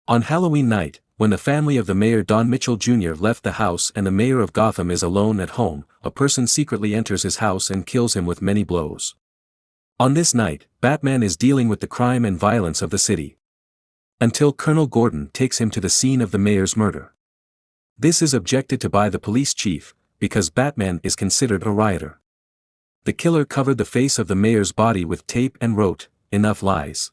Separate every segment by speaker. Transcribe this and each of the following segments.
Speaker 1: On Halloween night, when the family of the mayor Don Mitchell Jr. left the house and the mayor of Gotham is alone at home, a person secretly enters his house and kills him with many blows. On this night, Batman is dealing with the crime and violence of the city. Until Colonel Gordon takes him to the scene of the mayor's murder. This is objected to by the police chief, because Batman is considered a rioter. The killer covered the face of the mayor's body with tape and wrote, "Enough lies."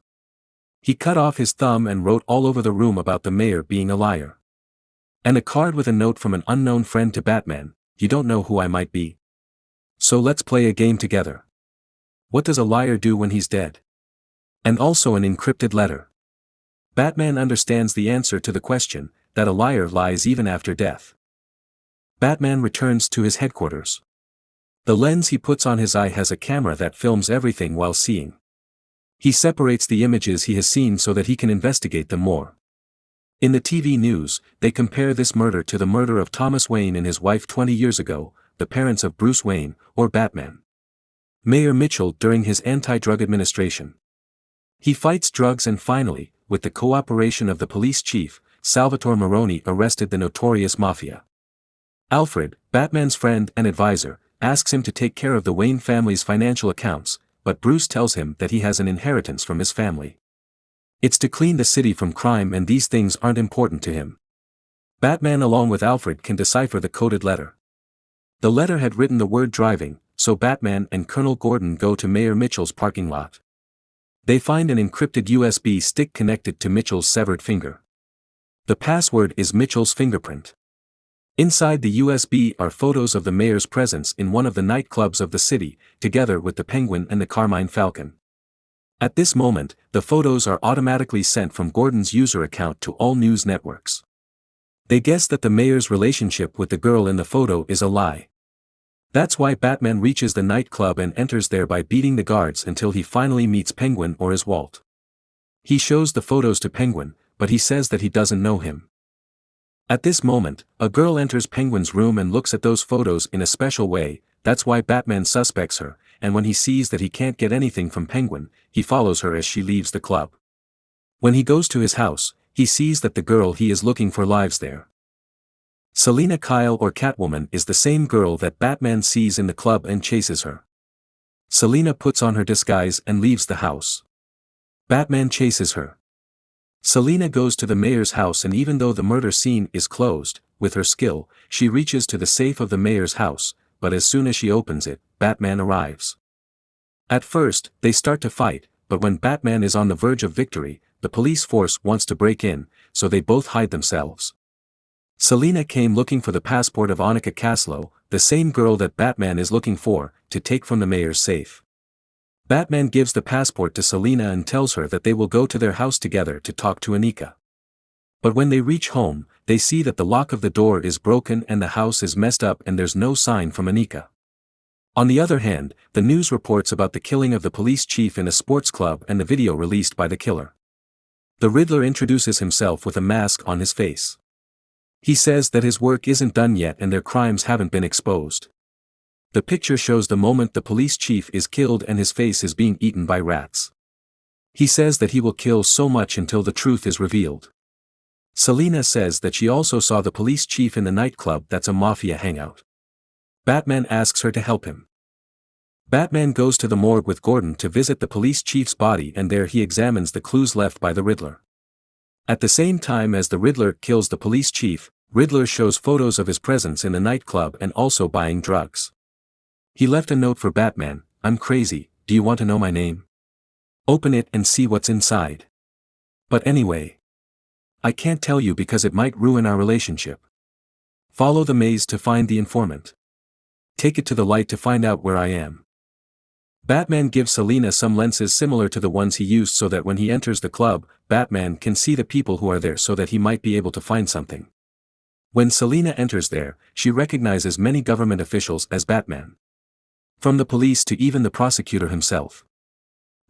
Speaker 1: He cut off his thumb and wrote all over the room about the mayor being a liar. And a card with a note from an unknown friend to Batman, "You don't know who I might be. So let's play a game together. What does a liar do when he's dead?" And also an encrypted letter. Batman understands the answer to the question, that a liar lies even after death. Batman returns to his headquarters. The lens he puts on his eye has a camera that films everything while seeing. He separates the images he has seen so that he can investigate them more. In the TV news, they compare this murder to the murder of Thomas Wayne and his wife 20 years ago, the parents of Bruce Wayne, or Batman. Mayor Mitchell during his anti-drug administration. He fights drugs and finally, with the cooperation of the police chief, Salvatore Maroni arrested the notorious mafia. Alfred, Batman's friend and advisor, asks him to take care of the Wayne family's financial accounts, but Bruce tells him that he has an inheritance from his family. It's to clean the city from crime and these things aren't important to him. Batman along with Alfred can decipher the coded letter. The letter had written the word driving, so Batman and Colonel Gordon go to Mayor Mitchell's parking lot. They find an encrypted USB stick connected to Mitchell's severed finger. The password is Mitchell's fingerprint. Inside the USB are photos of the mayor's presence in one of the nightclubs of the city, together with the Penguin and the Carmine Falcon. At this moment, the photos are automatically sent from Gordon's user account to all news networks. They guess that the mayor's relationship with the girl in the photo is a lie. That's why Batman reaches the nightclub and enters there by beating the guards until he finally meets Penguin or his Walt. He shows the photos to Penguin, but he says that he doesn't know him. At this moment, a girl enters Penguin's room and looks at those photos in a special way. That's why Batman suspects her, and when he sees that he can't get anything from Penguin, he follows her as she leaves the club. When he goes to his house, he sees that the girl he is looking for lives there. Selina Kyle or Catwoman is the same girl that Batman sees in the club and chases her. Selina puts on her disguise and leaves the house. Batman chases her. Selina goes to the mayor's house and even though the murder scene is closed, with her skill, she reaches to the safe of the mayor's house, but as soon as she opens it, Batman arrives. At first, they start to fight, but when Batman is on the verge of victory, the police force wants to break in, so they both hide themselves. Selina came looking for the passport of Annika Caslow, the same girl that Batman is looking for, to take from the mayor's safe. Batman gives the passport to Selina and tells her that they will go to their house together to talk to Annika. But when they reach home, they see that the lock of the door is broken and the house is messed up and there's no sign from Annika. On the other hand, the news reports about the killing of the police chief in a sports club and the video released by the killer. The Riddler introduces himself with a mask on his face. He says that his work isn't done yet and their crimes haven't been exposed. The picture shows the moment the police chief is killed and his face is being eaten by rats. He says that he will kill so much until the truth is revealed. Selina says that she also saw the police chief in the nightclub that's a mafia hangout. Batman asks her to help him. Batman goes to the morgue with Gordon to visit the police chief's body and there he examines the clues left by the Riddler. At the same time as the Riddler kills the police chief, Riddler shows photos of his presence in the nightclub and also buying drugs. He left a note for Batman, "I'm crazy, do you want to know my name? Open it and see what's inside. But anyway, I can't tell you because it might ruin our relationship. Follow the maze to find the informant. Take it to the light to find out where I am." Batman gives Selina some lenses similar to the ones he used so that when he enters the club, Batman can see the people who are there so that he might be able to find something. When Selina enters there, she recognizes many government officials as Batman. From the police to even the prosecutor himself.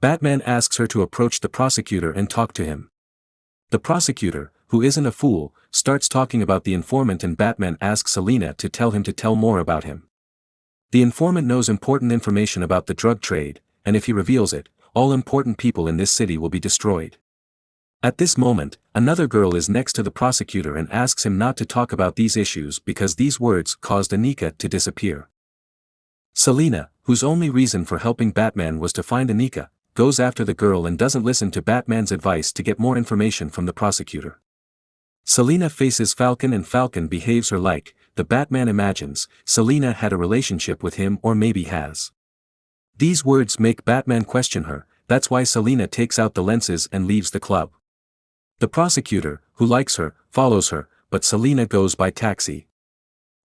Speaker 1: Batman asks her to approach the prosecutor and talk to him. The prosecutor, who isn't a fool, starts talking about the informant and Batman asks Selina to tell him to tell more about him. The informant knows important information about the drug trade, and if he reveals it, all important people in this city will be destroyed. At this moment, another girl is next to the prosecutor and asks him not to talk about these issues because these words caused Anika to disappear. Selina, whose only reason for helping Batman was to find Anika, goes after the girl and doesn't listen to Batman's advice to get more information from the prosecutor. Selina faces Falcon and Falcon behaves her like, the Batman imagines, Selina had a relationship with him or maybe has. These words make Batman question her, that's why Selina takes out the lenses and leaves the club. The prosecutor, who likes her, follows her, but Selina goes by taxi.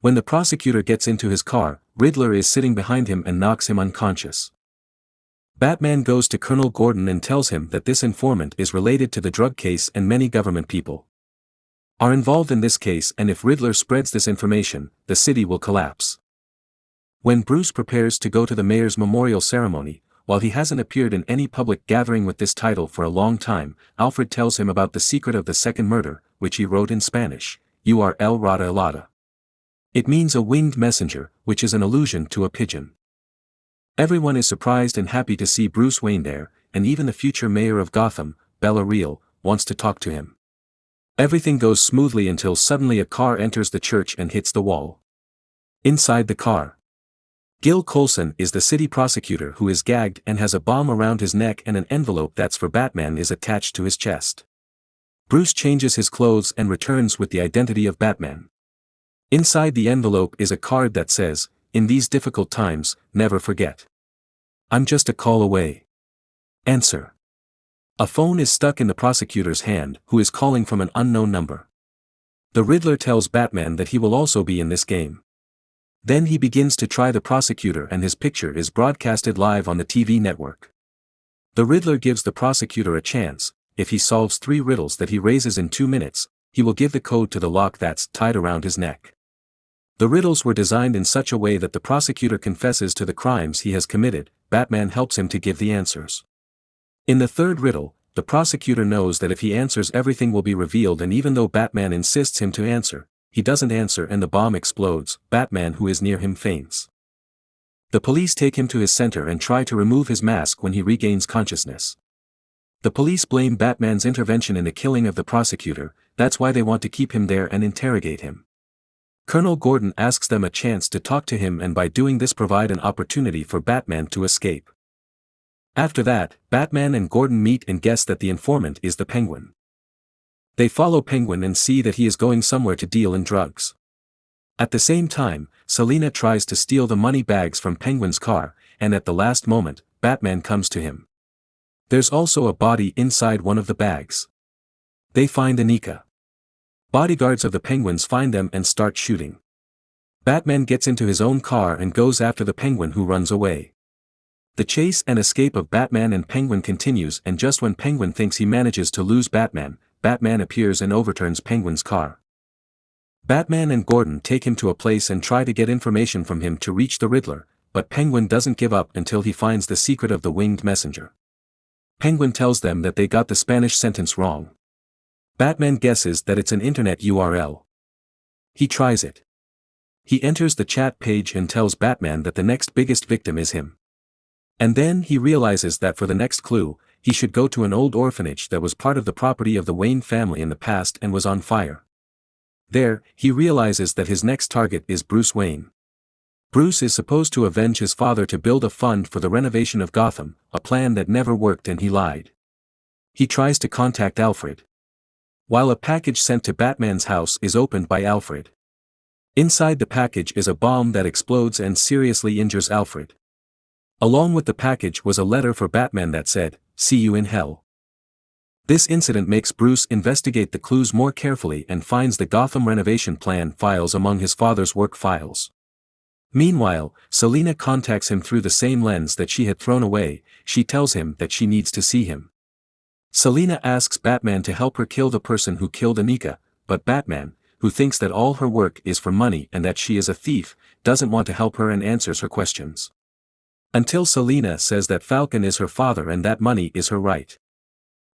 Speaker 1: When the prosecutor gets into his car, Riddler is sitting behind him and knocks him unconscious. Batman goes to Colonel Gordon and tells him that this informant is related to the drug case and many government people are involved in this case, and if Riddler spreads this information, the city will collapse. When Bruce prepares to go to the mayor's memorial ceremony, while he hasn't appeared in any public gathering with this title for a long time, Alfred tells him about the secret of the second murder, which he wrote in Spanish, "You are el rata helada." It means a winged messenger, which is an allusion to a pigeon. Everyone is surprised and happy to see Bruce Wayne there, and even the future mayor of Gotham, Bella Real, wants to talk to him. Everything goes smoothly until suddenly a car enters the church and hits the wall. Inside the car, Gil Colson is the city prosecutor who is gagged and has a bomb around his neck, and an envelope that's for Batman is attached to his chest. Bruce changes his clothes and returns with the identity of Batman. Inside the envelope is a card that says, "In these difficult times, never forget. I'm just a call away. Answer." A phone is stuck in the prosecutor's hand, who is calling from an unknown number. The Riddler tells Batman that he will also be in this game. Then he begins to try the prosecutor and his picture is broadcasted live on the TV network. The Riddler gives the prosecutor a chance. If he solves 3 riddles that he raises in 2 minutes, he will give the code to the lock that's tied around his neck. The riddles were designed in such a way that the prosecutor confesses to the crimes he has committed. Batman helps him to give the answers. In the 3rd riddle, the prosecutor knows that if he answers everything will be revealed, and even though Batman insists him to answer, he doesn't answer and the bomb explodes. Batman, who is near him, faints. The police take him to his center and try to remove his mask when he regains consciousness. The police blame Batman's intervention in the killing of the prosecutor, that's why they want to keep him there and interrogate him. Colonel Gordon asks them a chance to talk to him, and by doing this provide an opportunity for Batman to escape. After that, Batman and Gordon meet and guess that the informant is the Penguin. They follow Penguin and see that he is going somewhere to deal in drugs. At the same time, Selina tries to steal the money bags from Penguin's car, and at the last moment, Batman comes to him. There's also a body inside one of the bags. They find Anika. Bodyguards of the Penguins find them and start shooting. Batman gets into his own car and goes after the Penguin, who runs away. The chase and escape of Batman and Penguin continues, and just when Penguin thinks he manages to lose Batman, Batman appears and overturns Penguin's car. Batman and Gordon take him to a place and try to get information from him to reach the Riddler, but Penguin doesn't give up until he finds the secret of the winged messenger. Penguin tells them that they got the Spanish sentence wrong. Batman guesses that it's an internet URL. He tries it. He enters the chat page and tells Batman that the next biggest victim is him. And then he realizes that for the next clue, he should go to an old orphanage that was part of the property of the Wayne family in the past and was on fire. There, he realizes that his next target is Bruce Wayne. Bruce is supposed to avenge his father to build a fund for the renovation of Gotham, a plan that never worked, and he lied. He tries to contact Alfred. While a package sent to Batman's house is opened by Alfred. Inside the package is a bomb that explodes and seriously injures Alfred. Along with the package was a letter for Batman that said, "See you in hell." This incident makes Bruce investigate the clues more carefully and finds the Gotham renovation plan files among his father's work files. Meanwhile, Selina contacts him through the same lens that she had thrown away. She tells him that she needs to see him. Selina asks Batman to help her kill the person who killed Anika, but Batman, who thinks that all her work is for money and that she is a thief, doesn't want to help her and answers her questions. Until Selina says that Falcon is her father and that money is her right.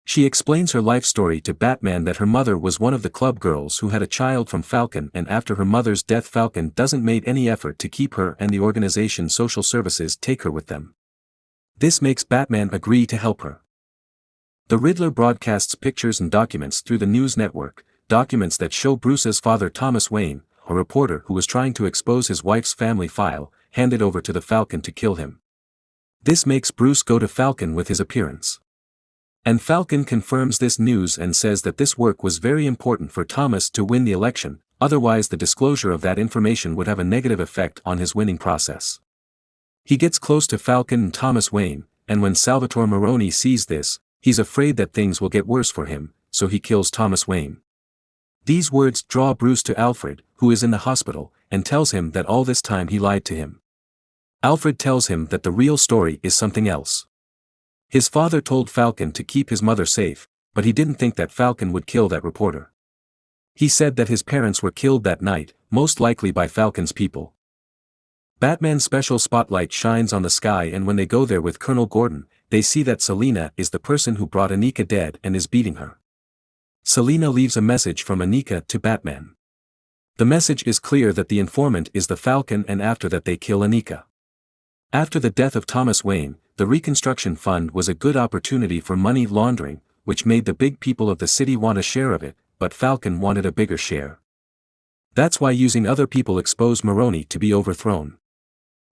Speaker 1: She explains her life story to Batman, that her mother was one of the club girls who had a child from Falcon, and after her mother's death Falcon doesn't make any effort to keep her, and the organization Social Services take her with them. This makes Batman agree to help her. The Riddler broadcasts pictures and documents through the news network, documents that show Bruce's father Thomas Wayne, a reporter who was trying to expose his wife's family file, handed over to the Falcon to kill him. This makes Bruce go to Falcon with his appearance. And Falcon confirms this news and says that this work was very important for Thomas to win the election, otherwise the disclosure of that information would have a negative effect on his winning process. He gets close to Falcon and Thomas Wayne, and when Salvatore Maroni sees this, he's afraid that things will get worse for him, so he kills Thomas Wayne. These words draw Bruce to Alfred, who is in the hospital, and tells him that all this time he lied to him. Alfred tells him that the real story is something else. His father told Falcon to keep his mother safe, but he didn't think that Falcon would kill that reporter. He said that his parents were killed that night, most likely by Falcon's people. Batman's special spotlight shines on the sky, and when they go there with Colonel Gordon, they see that Selina is the person who brought Anika dead and is beating her. Selina leaves a message from Anika to Batman. The message is clear that the informant is the Falcon, and after that they kill Anika. After the death of Thomas Wayne, the Reconstruction Fund was a good opportunity for money laundering, which made the big people of the city want a share of it, but Falcon wanted a bigger share. That's why using other people exposed Maroni to be overthrown.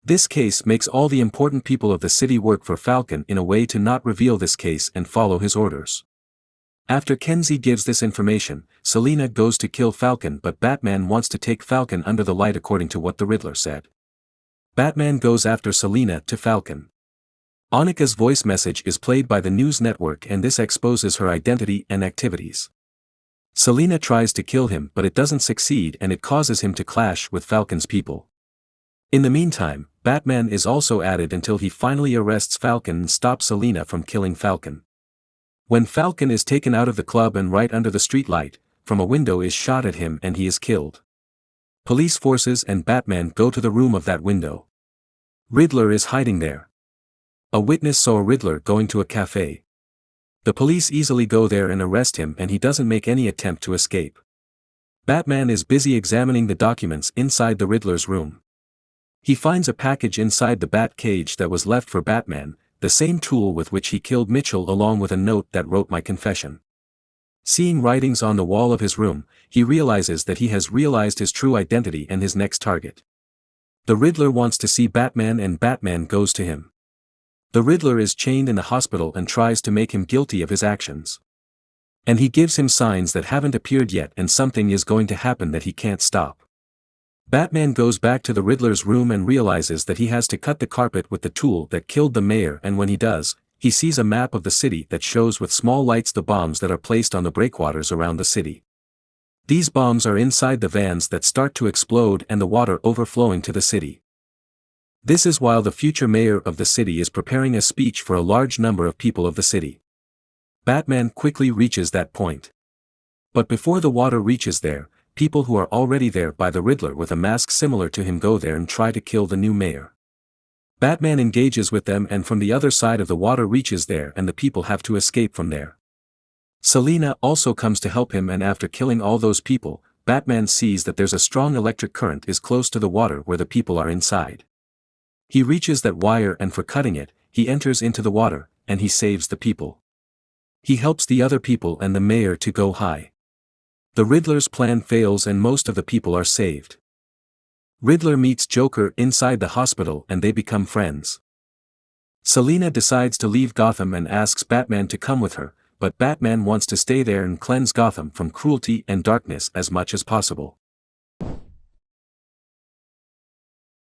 Speaker 1: This case makes all the important people of the city work for Falcon in a way to not reveal this case and follow his orders. After Kenzie gives this information, Selina goes to kill Falcon, but Batman wants to take Falcon under the light according to what the Riddler said. Batman goes after Selina to Falcon. Anika's voice message is played by the news network, and this exposes her identity and activities. Selina tries to kill him, but it doesn't succeed, and it causes him to clash with Falcon's people. In the meantime, Batman is also added until he finally arrests Falcon and stops Selina from killing Falcon. When Falcon is taken out of the club and right under the street light, from a window is shot at him and he is killed. Police forces and Batman go to the room of that window. Riddler is hiding there. A witness saw a Riddler going to a cafe. The police easily go there and arrest him, and he doesn't make any attempt to escape. Batman is busy examining the documents inside the Riddler's room. He finds a package inside the bat cage that was left for Batman, the same tool with which he killed Mitchell, along with a note that wrote "My confession." Seeing writings on the wall of his room, he realizes that he has realized his true identity and his next target. The Riddler wants to see Batman, and Batman goes to him. The Riddler is chained in the hospital and tries to make him guilty of his actions. And he gives him signs that haven't appeared yet, and something is going to happen that he can't stop. Batman goes back to the Riddler's room and realizes that he has to cut the carpet with the tool that killed the mayor, and when he does, he sees a map of the city that shows with small lights the bombs that are placed on the breakwaters around the city. These bombs are inside the vans that start to explode and the water overflowing to the city. This is while the future mayor of the city is preparing a speech for a large number of people of the city. Batman quickly reaches that point. But before the water reaches there, people who are already there by the Riddler with a mask similar to him go there and try to kill the new mayor. Batman engages with them, and from the other side of the water reaches there, and the people have to escape from there. Selina also comes to help him, and after killing all those people, Batman sees that there's a strong electric current is close to the water where the people are inside. He reaches that wire, and for cutting it, he enters into the water, and he saves the people. He helps the other people and the mayor to go high. The Riddler's plan fails and most of the people are saved. Riddler meets Joker inside the hospital and they become friends. Selina decides to leave Gotham and asks Batman to come with her, but Batman wants to stay there and cleanse Gotham from cruelty and darkness as much as possible.